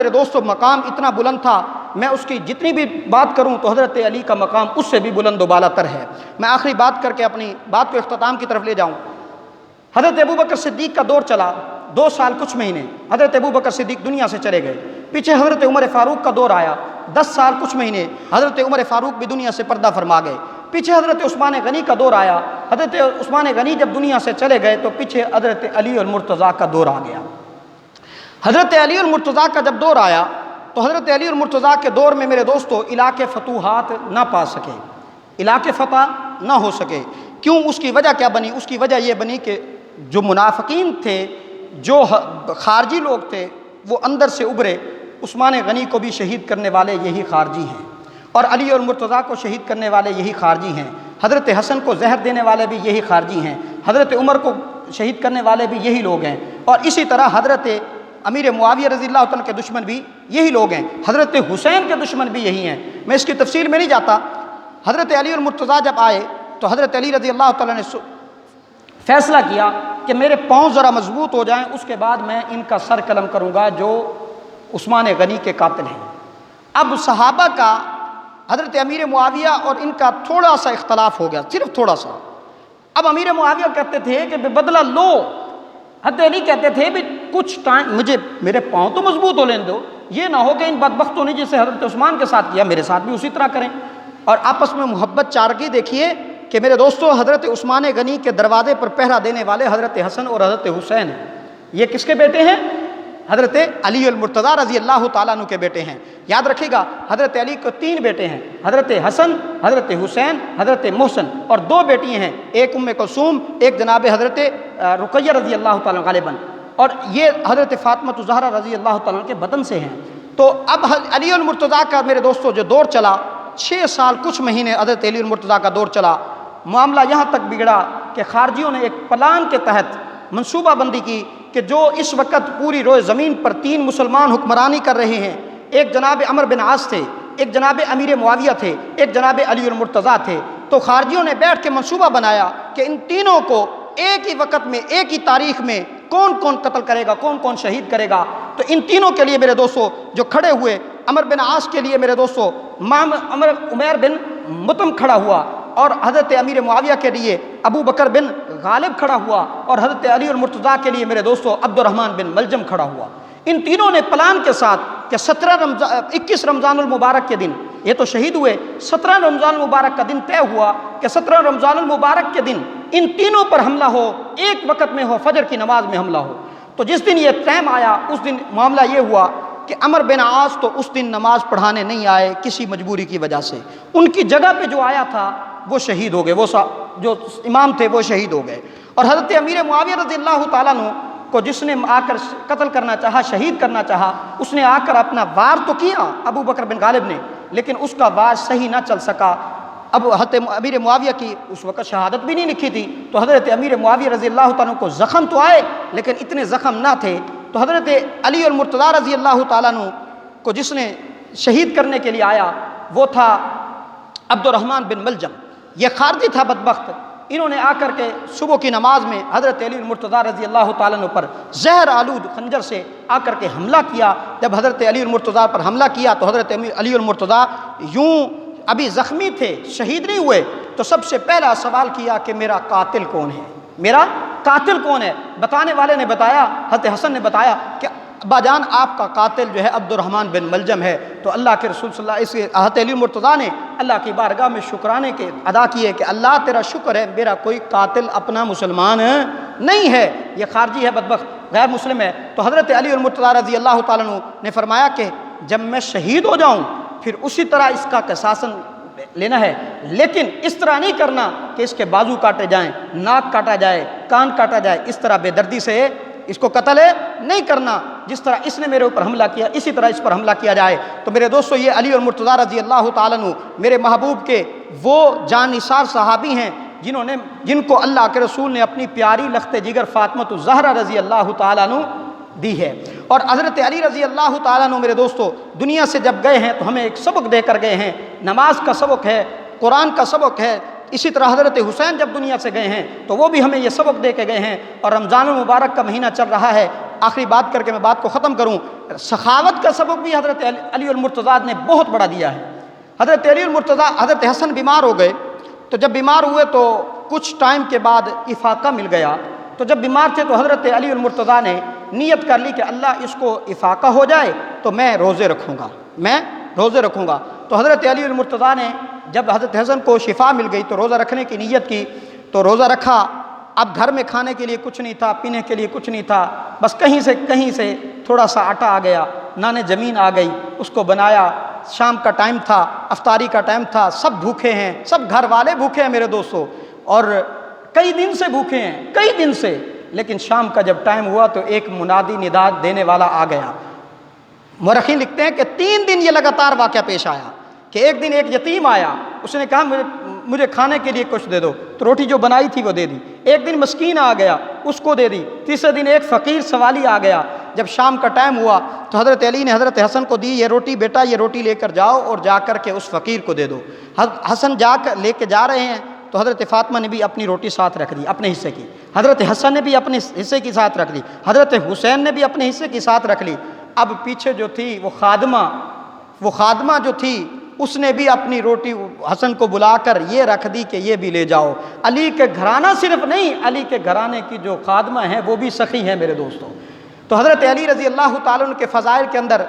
میرے دوستو مقام اتنا بلند تھا، میں اس کی جتنی بھی بات کروں تو حضرت علی کا مقام اس سے بھی بلند و بالا تر ہے۔ میں آخری بات کر کے اپنی بات کو اختتام کی طرف لے جاؤں۔ حضرت ابوبکر صدیق کا دور چلا 2 سال کچھ مہینے، حضرت ابوبکر صدیق دنیا سے چلے گئے۔ پیچھے حضرت عمر فاروق کا دور آیا 10 سال کچھ مہینے، حضرت عمر فاروق بھی دنیا سے پردہ فرما گئے۔ پیچھے حضرت عثمان غنی کا دور آیا، حضرت عثمان غنی جب دنیا سے چلے گئے تو پیچھے حضرت علی المرتضیٰ کا دور آ گیا۔ حضرت علی المرتضیٰ کا جب دور آیا تو حضرت علی المرتضیٰ کے دور میں میرے دوستو علاقے فتوحات نہ پا سکے، علاقے فتح نہ ہو سکے۔ کیوں؟ اس کی وجہ کیا بنی؟ اس کی وجہ یہ بنی کہ جو منافقین تھے، جو خارجی لوگ تھے، وہ اندر سے ابھرے۔ عثمان غنی کو بھی شہید کرنے والے یہی خارجی ہیں، اور علی اور مرتضیٰ کو شہید کرنے والے یہی خارجی ہیں، حضرت حسن کو زہر دینے والے بھی یہی خارجی ہیں، حضرت عمر کو شہید کرنے والے بھی یہی لوگ ہیں، اور اسی طرح حضرت امیر معاویہ رضی اللہ تعالیٰ کے دشمن بھی یہی لوگ ہیں، حضرت حسین کے دشمن بھی یہی ہیں۔ میں اس کی تفصیل میں نہیں جاتا۔ حضرت علی المرتضیٰ جب آئے تو حضرت علی رضی اللہ تعالیٰ نے فیصلہ کیا کہ میرے پاؤں ذرا مضبوط ہو جائیں، اس کے بعد میں ان کا سر قلم کروں گا جو عثمان غنی کے قاتل ہیں۔ اب صحابہ کا حضرت امیر معاویہ اور ان کا تھوڑا سا اختلاف ہو گیا، صرف تھوڑا سا۔ اب امیر معاویہ کہتے تھے کہ بدلہ لو، حضرت علی کہتے تھے بھی کچھ ٹائم مجھے میرے پاؤں تو مضبوط ہو لینے دو، یہ نہ ہو کہ ان بدبختوں نے جسے حضرت عثمان کے ساتھ کیا میرے ساتھ بھی اسی طرح کریں۔ اور آپس میں محبت چارگی دیکھیے کہ میرے دوستو حضرت عثمان غنی کے دروازے پر پہرا دینے والے حضرت حسن اور حضرت حسین ہیں۔ یہ کس کے بیٹے ہیں؟ حضرت علی المرتضیٰ رضی اللہ تعالیٰ عنہ کے بیٹے ہیں۔ یاد رکھیے گا حضرت علی کو 3 بیٹے ہیں، حضرت حسن، حضرت حسین، حضرت محسن، اور 2 بیٹی ہیں، ایک ام کلثوم، ایک جناب حضرت رقیہ رضی اللہ تعالیٰ غالباً، اور یہ حضرت فاطمہ الزہرا رضی اللہ تعالیٰ کے بدن سے ہیں۔ تو اب علی المرتضیٰ کا میرے دوستو جو دور چلا 6 سال کچھ مہینے حضرت علی المرتضیٰ کا دور چلا، معاملہ یہاں تک بگڑا کہ خارجیوں نے ایک پلان کے تحت منصوبہ بندی کی کہ جو اس وقت پوری روئے زمین پر 3 مسلمان حکمرانی کر رہے ہیں، ایک جناب عمرو بن عاص تھے، ایک جناب امیر معاویہ تھے، ایک جناب علی المرتضیٰ تھے۔ تو خارجیوں نے بیٹھ کے منصوبہ بنایا کہ ان تینوں کو ایک ہی وقت میں، ایک ہی تاریخ میں کون کون قتل کرے گا، کون کون شہید کرے گا۔ تو ان تینوں کے لیے میرے دوستو جو کھڑے ہوئے، عمرو بن عاص کے لیے میرے دوستو عمیر بن مطعم کھڑا ہوا، اور حضرت امیر معاویہ کے لیے ابو بکر بن غالب کھڑا ہوا، اور حضرت علی المرتضیٰ کے لیے میرے دوستو عبد الرحمن بن ملجم کھڑا ہوا۔ ان تینوں نے پلان کے ساتھ کہ 21 رمضان المبارک کے دن یہ تو شہید ہوئے، 17 رمضان المبارک کا دن طے ہوا کہ 17 رمضان المبارک کے دن ان تینوں پر حملہ ہو، ایک وقت میں ہو، فجر کی نماز میں حملہ ہو۔ تو جس دن یہ ٹائم آیا اس دن معاملہ یہ ہوا کہ عمرو بن عاص تو اس دن نماز پڑھانے نہیں آئے کسی مجبوری کی وجہ سے، ان کی جگہ پہ جو آیا تھا وہ شہید ہو گئے، وہ جو امام تھے وہ شہید ہو گئے۔ اور حضرت امیر معاویہ رضی اللہ تعالیٰ عنہ کو جس نے آ کر قتل کرنا چاہا، شہید کرنا چاہا، اس نے آ کر اپنا وار تو کیا ابو بکر بن غالب نے، لیکن اس کا وار صحیح نہ چل سکا۔ اب حضرت امیر معاویہ کی اس وقت شہادت بھی نہیں لکھی تھی، تو حضرت امیر معاویہ رضی اللہ تعالیٰ عنہ کو زخم تو آئے لیکن اتنے زخم نہ تھے۔ تو حضرت علی المرتضیٰ رضی اللہ تعالیٰ عنہ کو جس نے شہید کرنے کے لیے آیا وہ تھا عبد الرحمن بن ملجم۔ یہ خارجی تھا بدبخت، انہوں نے آ کر کے صبح کی نماز میں حضرت علی المرتضیٰ رضی اللہ تعالیٰ عنہ پر زہر آلود خنجر سے آ کر کے حملہ کیا۔ جب حضرت علی المرتضیٰ پر حملہ کیا تو حضرت علی المرتضیٰ یوں ابھی زخمی تھے، شہید نہیں ہوئے، تو سب سے پہلا سوال کیا کہ میرا قاتل کون ہے، میرا قاتل کون ہے؟ بتانے والے نے بتایا، حضرت حسن نے بتایا کہ ابا جان آپ کا قاتل جو ہے عبد الرحمن بن ملجم ہے۔ تو اللہ کے رسول صلی اللہ علیہ وسلم حضرت علی المرتضیٰ نے اللہ کی بارگاہ میں شکرانے کے ادا کیے کہ اللہ تیرا شکر ہے میرا کوئی قاتل اپنا مسلمان نہیں ہے، یہ خارجی ہے، بدبخت غیر مسلم ہے۔ تو حضرت علی المرتضیٰ رضی اللہ تعالیٰ عنہ نے فرمایا کہ جب میں شہید ہو جاؤں پھر اسی طرح اس کا قصاص لینا ہے، لیکن اس طرح نہیں کرنا کہ اس کے بازو کاٹے جائیں، ناک کاٹا جائے، کان کاٹا جائے، اس طرح بے دردی سے اس کو قتل نہیں کرنا، جس طرح اس نے میرے اوپر حملہ کیا اسی طرح اس پر حملہ کیا جائے۔ تو میرے دوستو یہ علی اور مرتضیٰ رضی اللہ تعالیٰ عنہ میرے محبوب کے وہ جان نثار صحابی ہیں جن کو اللہ کے رسول نے اپنی پیاری لخت جگر فاطمہ الزہرا رضی اللہ تعالیٰ عنہ دی ہے۔ اور حضرت علی رضی اللہ تعالیٰ عنہ میرے دوستو دنیا سے جب گئے ہیں تو ہمیں ایک سبق دے کر گئے ہیں، نماز کا سبق ہے، قرآن کا سبق ہے۔ اسی طرح حضرت حسین جب دنیا سے گئے ہیں تو وہ بھی ہمیں یہ سبق دے کے گئے ہیں، اور رمضان المبارک کا مہینہ چل رہا ہے، آخری بات کر کے میں بات کو ختم کروں، سخاوت کا سبب بھی حضرت علی المرتضیٰ نے بہت بڑا دیا ہے۔ حضرت علی المرتضیٰ، حضرت حسن بیمار ہو گئے، تو جب بیمار ہوئے تو کچھ ٹائم کے بعد افاقہ مل گیا، تو جب بیمار تھے تو حضرت علی المرتضیٰ نے نیت کر لی کہ اللہ اس کو افاقہ ہو جائے تو میں روزے رکھوں گا، میں روزے رکھوں گا۔ تو حضرت علی المرتضیٰ نے جب حضرت حسن کو شفا مل گئی تو روزہ رکھنے کی نیت کی، تو روزہ رکھا۔ اب گھر میں کھانے کے لیے کچھ نہیں تھا، پینے کے لیے کچھ نہیں تھا، بس کہیں سے تھوڑا سا آٹا آ گیا، نانے زمین آ گئی، اس کو بنایا۔ شام کا ٹائم تھا، افطاری کا ٹائم تھا، سب بھوکے ہیں، سب گھر والے بھوکے ہیں میرے دوستو، اور کئی دن سے بھوکے ہیں، کئی دن سے۔ لیکن شام کا جب ٹائم ہوا تو ایک منادی ندا دینے والا آ گیا۔ مورخین لکھتے ہیں کہ 3 دن یہ لگاتار واقعہ پیش آیا کہ ایک دن ایک یتیم آیا، اس نے کہا مجھے کھانے کے لیے کچھ دے دو، تو روٹی جو بنائی تھی وہ دے دی۔ ایک دن مسکین آ گیا، اس کو دے دی۔ تیسرے دن ایک فقیر سوالی آ گیا۔ جب شام کا ٹائم ہوا تو حضرت علی نے حضرت حسن کو دی، یہ روٹی بیٹا، یہ روٹی لے کر جاؤ اور جا کر کے اس فقیر کو دے دو۔ حسن جا کر لے کے جا رہے ہیں تو حضرت فاطمہ نے بھی اپنی روٹی ساتھ رکھ دی، اپنے حصے کی۔ حضرت حسن نے بھی اپنے حصے کی ساتھ رکھ لی، حضرت حسین نے بھی اپنے حصے کی ساتھ رکھ لی۔ اب پیچھے جو تھی وہ خادمہ جو تھی، اس نے بھی اپنی روٹی حسن کو بلا کر یہ رکھ دی کہ یہ بھی لے جاؤ۔ علی کے گھرانہ صرف نہیں، علی کے گھرانے کی جو خادمہ ہیں وہ بھی سخی ہیں میرے دوستوں۔ تو حضرت علی رضی اللہ تعالیٰ عنہ کے فضائل کے اندر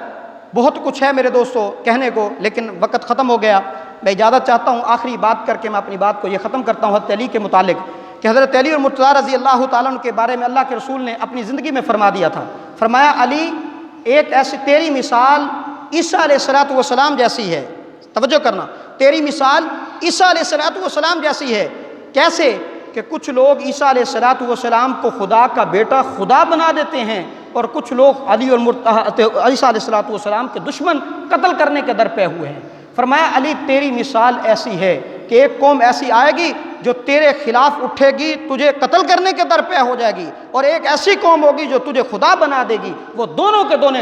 بہت کچھ ہے میرے دوستوں کہنے کو، لیکن وقت ختم ہو گیا۔ میں اجازت چاہتا ہوں آخری بات کر کے میں اپنی بات کو یہ ختم کرتا ہوں حضرت علی کے متعلق، کہ حضرت علی المرتضیٰ رضی اللہ تعالیٰ عنہ کے بارے میں اللہ کے رسول نے اپنی زندگی میں فرما دیا تھا۔ فرمایا علی ایک ایسی تیری مثال عیسیٰ علیہ السلام جیسی ہے۔ توجہ کرنا، تیری مثال عیسیٰ علیہ السلام جیسی ہے۔ کیسے؟ کہ کچھ لوگ عیسیٰ علیہ السلام کو خدا کا بیٹا خدا بنا دیتے ہیں، اور کچھ لوگ عیسیٰ علیہ السلام کے دشمن قتل کرنے کے در پہ ہوئے ہیں۔ فرمایا علی تیری مثال ایسی ہے کہ ایک قوم ایسی آئے گی جو تیرے خلاف اٹھے گی، تجھے قتل کرنے کے در پہ ہو جائے گی، اور ایک ایسی قوم ہوگی جو تجھے خدا بنا دے گی۔ وہ دونوں کے دونوں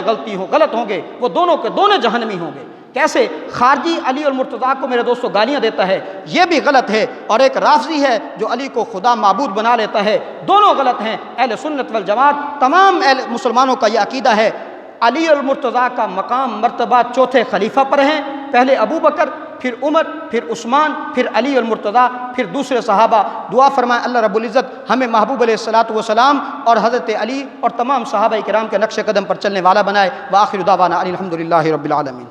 غلط ہوں گے، وہ دونوں کے دونوں جہنمی ہوں گے۔ کیسے؟ خارجی علی المرتضیٰ کو میرے دوستو گالیاں دیتا ہے، یہ بھی غلط ہے، اور ایک رافضی ہے جو علی کو خدا معبود بنا لیتا ہے، دونوں غلط ہیں۔ اہل سنت والجماعت تمام اہل مسلمانوں کا یہ عقیدہ ہے۔ علی المرتضیٰ کا مقام مرتبہ چوتھے خلیفہ پر ہیں، پہلے ابو بکر، پھر عمر، پھر عثمان، پھر علی المرتضیٰ، پھر دوسرے صحابہ۔ دعا فرمائیں اللہ رب العزت ہمیں محبوب علیہ السلام اور حضرت علی اور تمام صحابہ کرام کے نقش قدم پر چلنے والا بنائے۔ وآخر دعوانا الحمدللہ رب العالمین۔